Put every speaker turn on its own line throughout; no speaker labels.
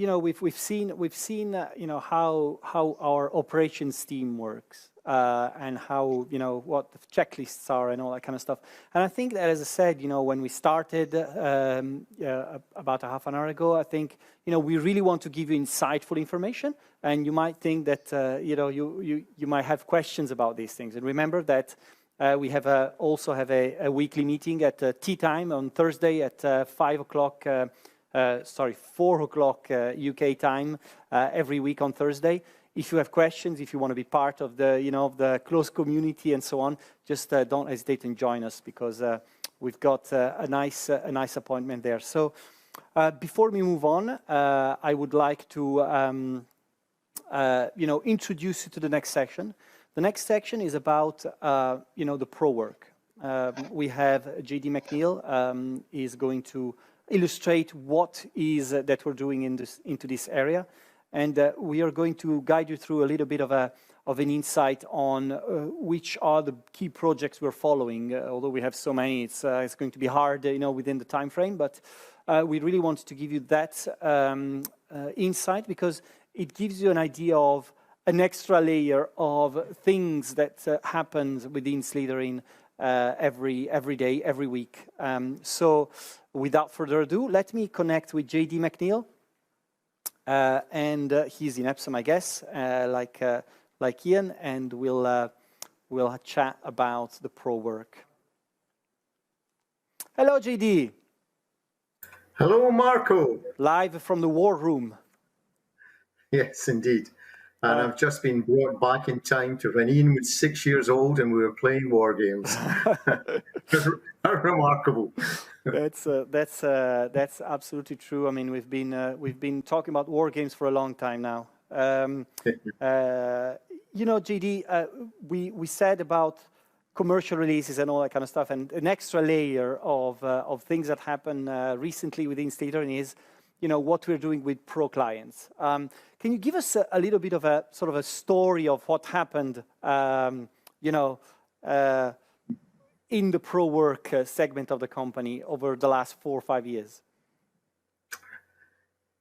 you know, we've seen you know, how our operations team works, and how, you know, what the checklists are and all that kind of stuff. And I think that, as I said, you know, when we started about a half an hour ago, I think, you know, we really want to give you insightful information, and you might think that you know, you might have questions about these things. And remember that we have also have a weekly meeting at tea time on Thursday at 5 o'clock. Sorry, 4 o'clock UK time every week on Thursday. If you have questions, if you want to be part of the, you know, of the close community and so on, just don't hesitate and join us, because we've got a nice appointment there. So before we move on, I would like to you know, introduce you to the next section. The next section is about you know, the pro work. We have JD McNeil is going to illustrate what is that we're doing into this area, and we are going to guide you through a little bit of an insight on which are the key projects we're following. Although we have so many, it's going to be hard, you know, within the time frame. But we really want to give you that insight, because it gives you an idea of an extra layer of things that happens within Slitherine every day, every week. So without further ado, let me connect with JD McNeil. And he's in Epsom, I guess, like Ian, and we'll chat about the pro work. Hello, JD.
Hello, Marco.
Live from the war room.
Yes, indeed. And I've just been brought back in time to when Ian was 6 years old and we were playing war games. How remarkable!
That's absolutely true. I mean, we've been talking about war games for a long time now. You know, JD, we said about commercial releases and all that kind of stuff, and an extra layer of things that happen recently within Slitherine is, you know, what we're doing with pro clients. Can you give us a little bit of a sort of a story of what happened, you know, in the pro work segment of the company over the last 4 or 5 years?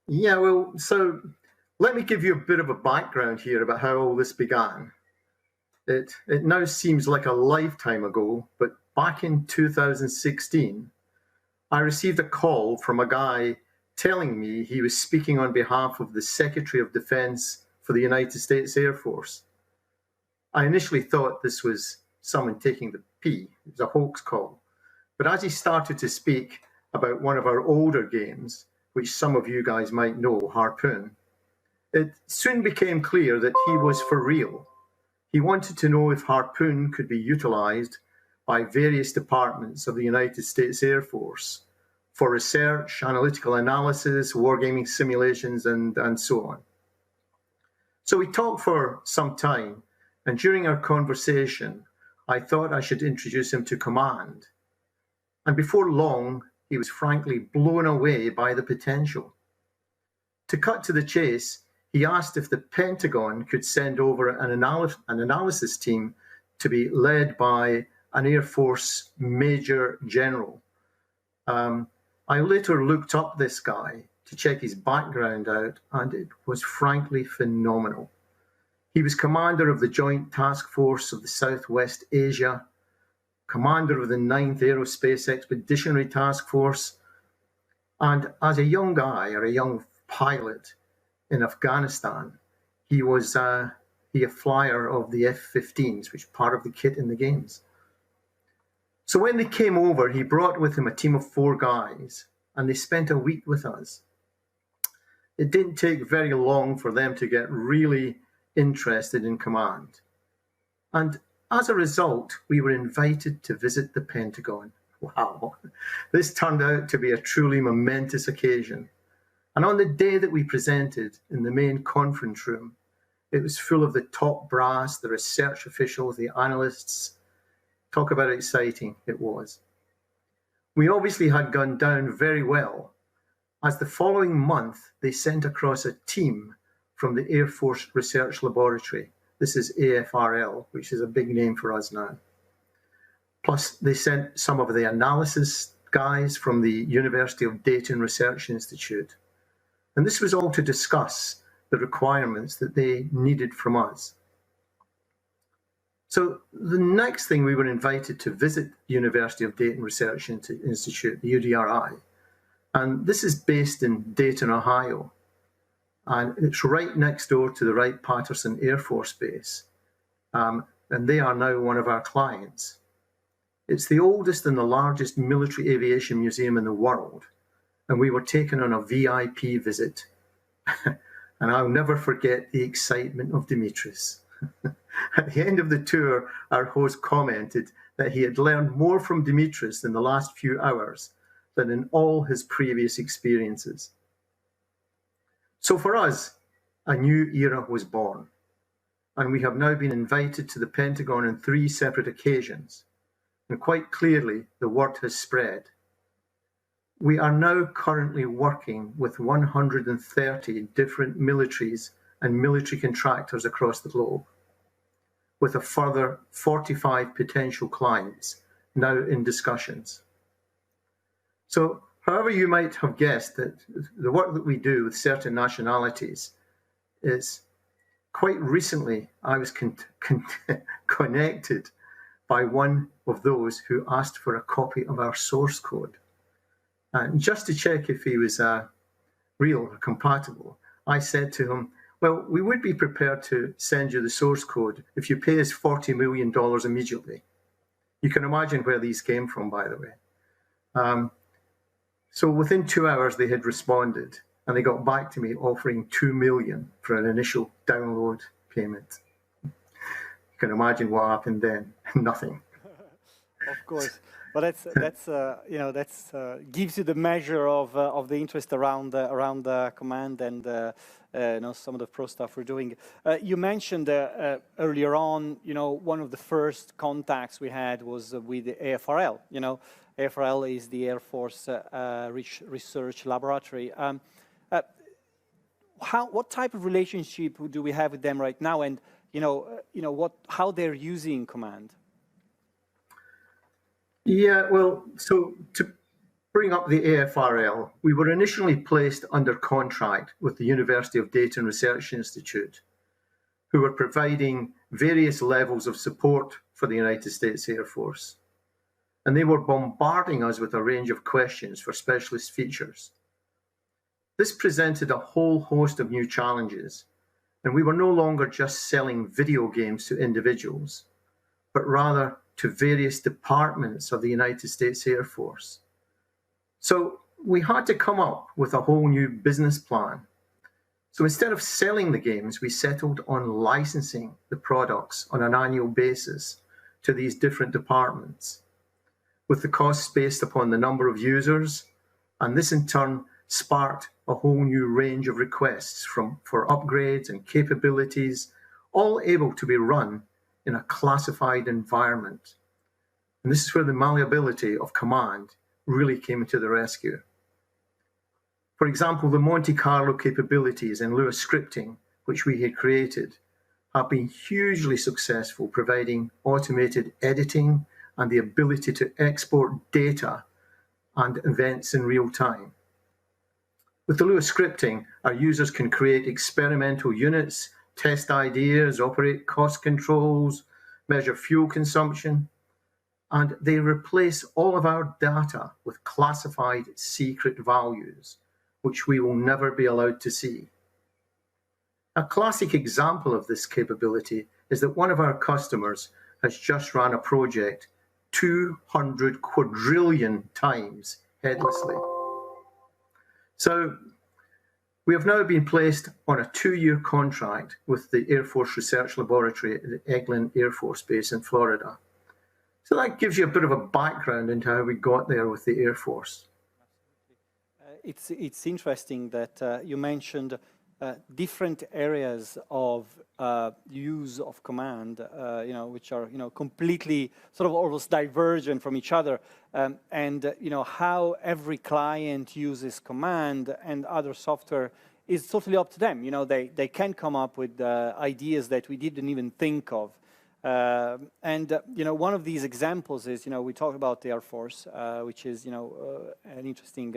Yeah, well, so let me give you a bit of a background here about how all this began. It now seems like a lifetime ago, but back in 2016, I received a call from a guy telling me he was speaking on behalf of the Secretary of Defense for the United States Air Force. I initially thought this was someone taking the pee. It was a hoax call. But as he started to speak about one of our older games, which some of you guys might know, Harpoon, it soon became clear that he was for real. He wanted to know if Harpoon could be utilized by various departments of the United States Air Force for research, analytical analysis, wargaming simulations, and so on. So we talked for some time, and during our conversation, I thought I should introduce him to command. And before long, he was frankly blown away by the potential. To cut to the chase, he asked if the Pentagon could send over an analysis team to be led by an Air Force Major General. I later looked up this guy to check his background out, and it was frankly phenomenal. He was commander of the Joint Task Force of the Southwest Asia, commander of the 9th Aerospace Expeditionary Task Force, and as a young guy, or a young pilot in Afghanistan, he was a flyer of the F-15s, which is part of the kit in the games. So when they came over, he brought with him a team of 4 guys, and they spent a week with us. It didn't take very long for them to get really interested in command. And as a result, we were invited to visit the Pentagon. Wow, this turned out to be a truly momentous occasion. And on the day that we presented in the main conference room, it was full of the top brass, the research officials, the analysts. Talk about exciting it was. We obviously had gone down very well, as the following month they sent across a team from the Air Force Research Laboratory. This is AFRL, which is a big name for us now. Plus, they sent some of the analysis guys from the University of Dayton Research Institute. And this was all to discuss the requirements that they needed from us. So the next thing, we were invited to visit the University of Dayton Research Institute, the UDRI. And this is based in Dayton, Ohio. And it's right next door to the Wright-Patterson Air Force Base. And they are now one of our clients. It's the oldest and the largest military aviation museum in the world. And we were taken on a VIP visit. And I'll never forget the excitement of Dimitris. At the end of the tour, our host commented that he had learned more from Dimitris in the last few hours than in all his previous experiences. So for us, a new era was born, and we have now been invited to the Pentagon on 3 separate occasions, and quite clearly the word has spread. We are now currently working with 130 different militaries and military contractors across the globe, with a further 45 potential clients now in discussions. So, however you might have guessed that the work that we do with certain nationalities is, quite recently, I was connected by one of those who asked for a copy of our source code. And just to check if he was real or compatible, I said to him, well, we would be prepared to send you the source code if you pay us $40 million immediately. You can imagine where these came from, by the way. So within 2 hours, they had responded, and they got back to me offering $2 million for an initial download payment. You can imagine what happened then. Nothing.
Of course. But that's you know, that's gives you the measure of the interest around command and you know, some of the pro stuff we're doing. You mentioned earlier on, you know, one of the first contacts we had was with the AFRL. You know, AFRL is the Air Force Research Laboratory. What type of relationship do we have with them right now, and you know how they're using command?
Yeah, well, so to bring up the AFRL, we were initially placed under contract with the University of Dayton Research Institute, who were providing various levels of support for the United States Air Force. And they were bombarding us with a range of questions for specialist features. This presented a whole host of new challenges, and we were no longer just selling video games to individuals, but rather to various departments of the United States Air Force. So we had to come up with a whole new business plan. So instead of selling the games, we settled on licensing the products on an annual basis to these different departments, with the costs based upon the number of users, and this in turn sparked a whole new range of requests for upgrades and capabilities, all able to be run in a classified environment. And this is where the malleability of command really came to the rescue. For example, the Monte Carlo capabilities in Lua scripting, which we had created, have been hugely successful, providing automated editing and the ability to export data and events in real time. With the Lua scripting, our users can create experimental units, test ideas, operate cost controls, measure fuel consumption, and they replace all of our data with classified secret values, which we will never be allowed to see. A classic example of this capability is that one of our customers has just run a project 200 quadrillion times headlessly. So we have now been placed on a 2-year contract with the Air Force Research Laboratory at the Eglin Air Force Base in Florida. So that gives you a bit of a background into how we got there with the Air Force.
It's interesting that you mentioned different areas of use of command, you know, which are, you know, completely sort of almost divergent from each other, and you know, how every client uses command and other software is totally up to them. You know, they can come up with ideas that we didn't even think of. You know, one of these examples is, you know, we talk about the Air Force, which is, you know, an interesting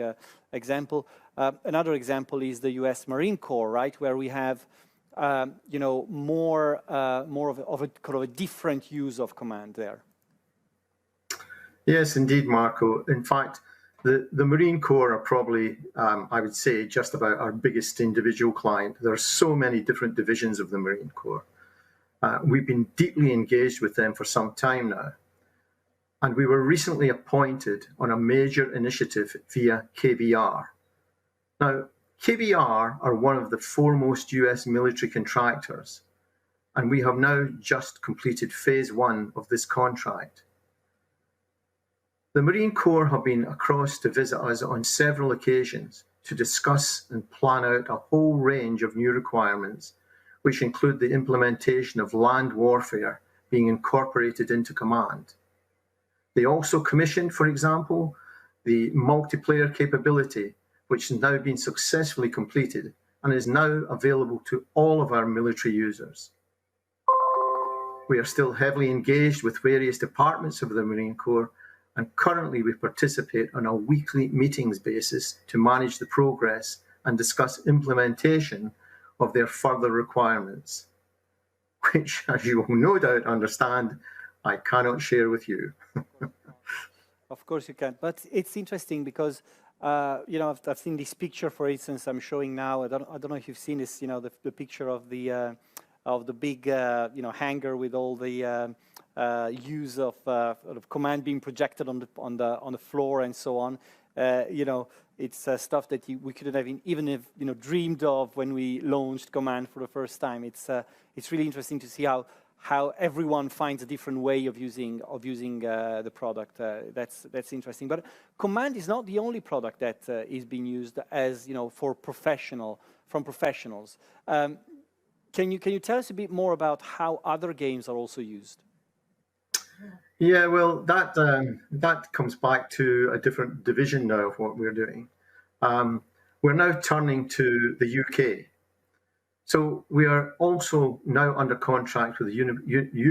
example. Another example is the U.S. Marine Corps, right, where we have, you know, more of a kind of a different use of command there.
Yes, indeed, Marco. In fact, the Marine Corps are probably, I would say, just about our biggest individual client. There are so many different divisions of the Marine Corps. We've been deeply engaged with them for some time now. And we were recently appointed on a major initiative via KBR. Now, KBR are one of the foremost US military contractors, and we have now just completed phase 1 of this contract. The Marine Corps have been across to visit us on several occasions to discuss and plan out a whole range of new requirements, which include the implementation of land warfare being incorporated into command. They also commissioned, for example, the multiplayer capability, which has now been successfully completed and is now available to all of our military users. We are still heavily engaged with various departments of the Marine Corps, and currently we participate on a weekly meetings basis to manage the progress and discuss implementation of their further requirements, which, as you will no doubt understand, I cannot share with you.
Of course you can, but it's interesting because you know, I've seen this picture, for instance, I'm showing now. I don't know if you've seen this. You know, the picture of the big you know, hangar with all the use of command being projected on the floor and so on. You know, it's stuff that we couldn't have even have, you know, dreamed of when we launched command for the first time. It's really interesting to see how everyone finds a different way of using the product. That's interesting. But command is not the only product that is being used as, you know, from professionals. Can you tell us a bit more about how other games are also used?
Yeah, well, that comes back to a different division now of what we're doing. We're now turning to the UK. So we are also now under contract with the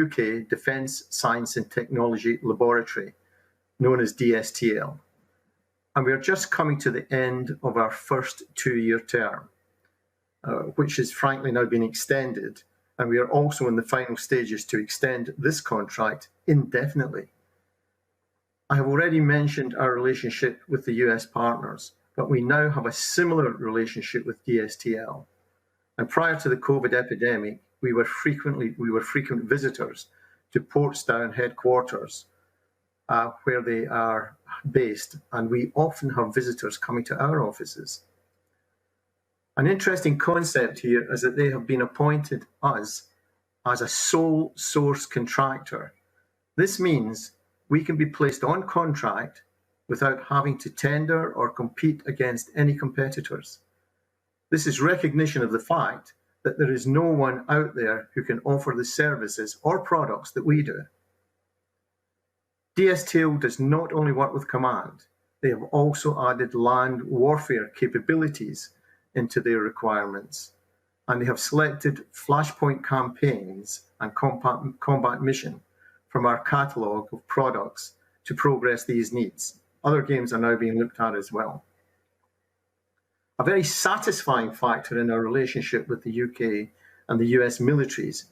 UK Defence Science and Technology Laboratory, known as DSTL. And we are just coming to the end of our first 2-year term, which has frankly now been extended. And we are also in the final stages to extend this contract indefinitely. I have already mentioned our relationship with the US partners, but we now have a similar relationship with DSTL. And prior to the COVID epidemic, we were frequent visitors to Portsdown headquarters, where they are based, and we often have visitors coming to our offices. An interesting concept here is that they have been appointed us as a sole source contractor. This means we can be placed on contract without having to tender or compete against any competitors. This is recognition of the fact that there is no one out there who can offer the services or products that we do. DSTL does not only work with command, they have also added land warfare capabilities into their requirements, and they have selected Flashpoint campaigns and combat mission from our catalogue of products to progress these needs. Other games are now being looked at as well. A very satisfying factor in our relationship with the UK and the US militaries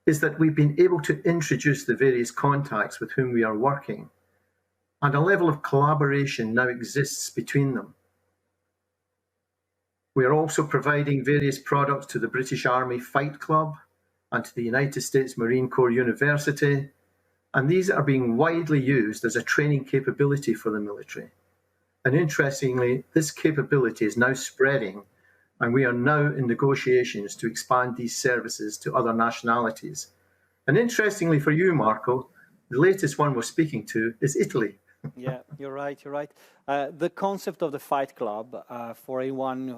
is that we've been able to introduce the various contacts with whom we are working, and a level of collaboration now exists between them. We are also providing various products to the British Army Fight Club and to the United States Marine Corps University, and these are being widely used as a training capability for the military. And interestingly, this capability is now spreading, and we are now in negotiations to expand these services to other nationalities. And interestingly for you, Marco, the latest one we're speaking to is Italy.
Yeah, you're right. You're right. The concept of the Fight Club, for anyone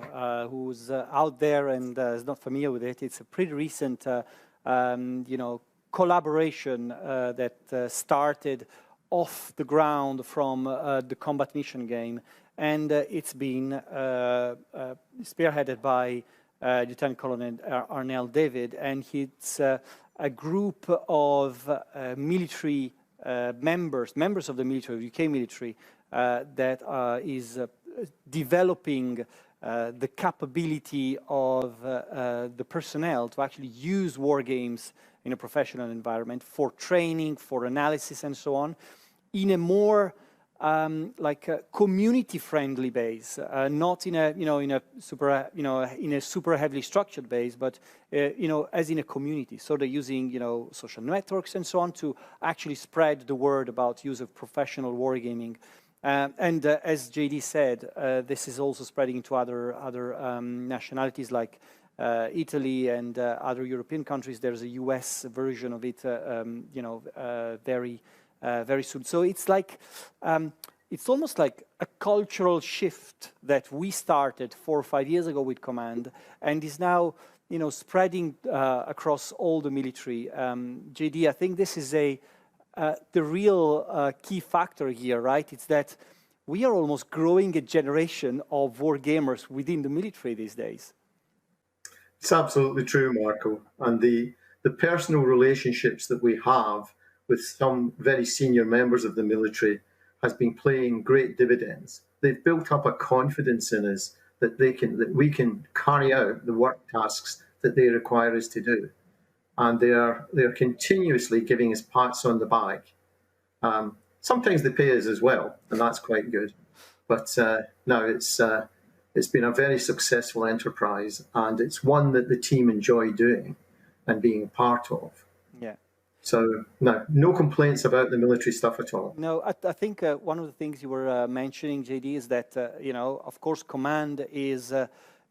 who's out there and is not familiar with it, it's a pretty recent, you know, collaboration that started off the ground from the combat mission game, and it's been spearheaded by Lieutenant Colonel Arnell David, and it's a group of military members of the military, UK military, that is developing the capability of the personnel to actually use war games in a professional environment for training, for analysis, and so on, in a more like a community-friendly base, not in a in a super heavily structured base, but as in a community. So they're using social networks and so on to actually spread the word about use of professional wargaming. And as JD said, this is also spreading into other nationalities like Italy and other European countries. There's a US version of it, very soon. So it's like, it's almost like a cultural shift that we started 4 or 5 years ago with Command, and is now, spreading across all the military. JD, I think this is the real key factor here, right? It's that we are almost growing a generation of war gamers within the military these days.
It's absolutely true, Marco. And the personal relationships that we have with some very senior members of the military has been paying great dividends. They've built up a confidence in us that we can carry out the work tasks that they require us to do. And they're continuously giving us pats on the back. Sometimes they pay us as well, and that's quite good. But no, it's been a very successful enterprise, and it's one that the team enjoy doing and being part of.
Yeah.
So no complaints about the military stuff at all.
No, I think one of the things you were mentioning, JD, is that of course, Command is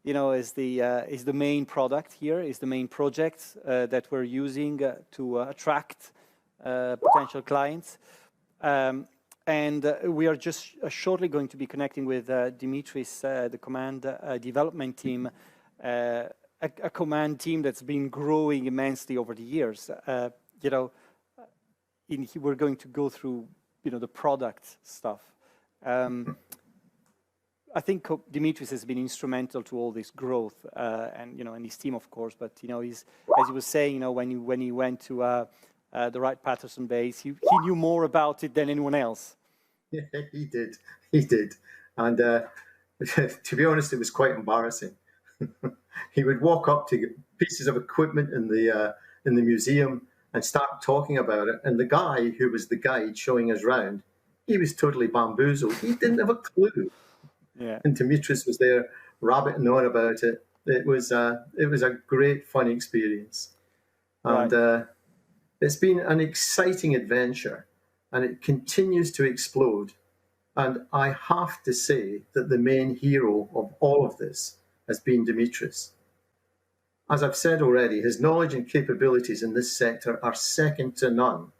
is the main product here, is the main project that we're using to attract potential clients. And we are just shortly going to be connecting with Dimitris, the Command development team, a Command team that's been growing immensely over the years. We're going to go through, the product stuff. I think Dimitris has been instrumental to all this growth, and and his team, of course. But he's, as he was saying, when he went to the Wright-Patterson base, he knew more about it than anyone else.
Yeah, he did, and to be honest, it was quite embarrassing. He would walk up to pieces of equipment in the museum and start talking about it, and the guy who was the guide showing us around, he was totally bamboozled. He didn't have a clue.
Yeah.
And Dimitris was there rabbiting on about it. It was a great, fun experience, and
right.
It's been an exciting adventure, and it continues to explode. And I have to say that the main hero of all of this has been Dimitris. As I've said already, his knowledge and capabilities in this sector are second to none.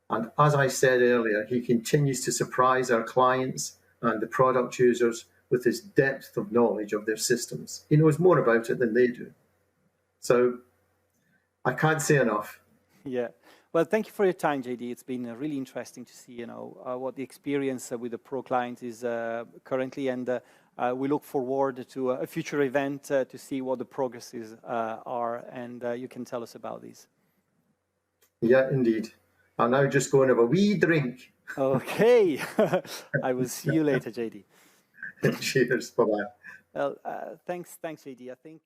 And as I said earlier, he continues to surprise our clients and the product users with his depth of knowledge of their systems. He knows more about it than they do. So I can't say enough.
Yeah. Well, thank you for your time, JD. It's been really interesting to see, what the experience with the pro client is currently, and we look forward to a future event to see what the progresses are, and you can tell us about these.
Yeah, indeed. I'll now just go and have a wee drink.
Okay. I will see you later, JD.
Cheers. Bye-bye.
Well, thanks, JD. I think...